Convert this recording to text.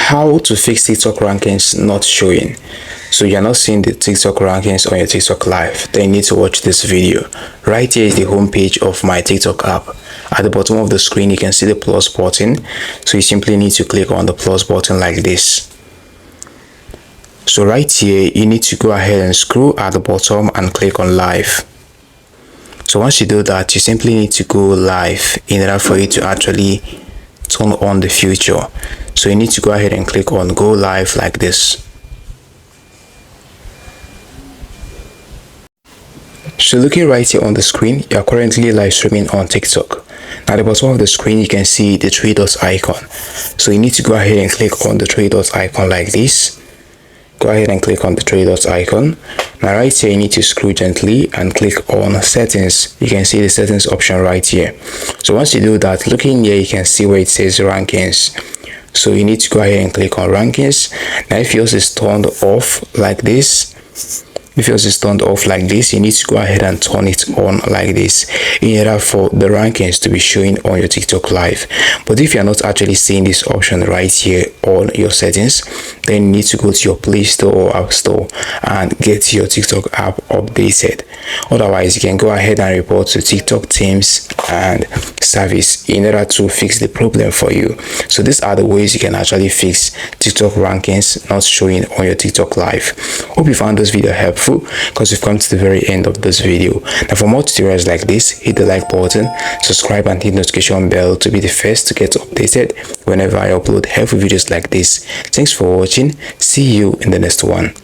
How to fix TikTok rankings not showing. So you're not seeing the TikTok rankings on your TikTok live, then you need to watch this video. Right here is the home page of my TikTok app. At the bottom of the screen you can see the plus button, so you simply need to click on the plus button like this. So right here you need to go ahead and scroll at the bottom and click on live. So once you do that, you simply need to go live in order for you to actually turn on the feature. So you need to go ahead and click on go live like this. So looking right here on the screen, you are currently live streaming on TikTok. Now at the bottom of the screen you can see the three dots icon. So you need to go ahead and click on the three dots icon like this. Go ahead and click on the three dots icon. Now right here you need to scroll gently and click on settings. You can see the settings option right here. So once you do that, looking here you can see where it says rankings. So you need to go ahead and click on rankings. Now if yours is turned off like this, you need to go ahead and turn it on like this in order for the rankings to be showing on your TikTok live. But if you're not actually seeing this option right here on your settings, then you need to go to your Play Store or App Store and get your TikTok app updated. Otherwise, you can go ahead and report to TikTok teams and service in order to fix the problem for you. So these are the ways you can actually fix TikTok rankings not showing on your TikTok live. Hope you found this video helpful, because we've come to the very end of this video. Now for more tutorials like this, hit the like button, subscribe and hit the notification bell to be the first to get updated whenever I upload helpful videos like this. Thanks for watching. See you in the next one.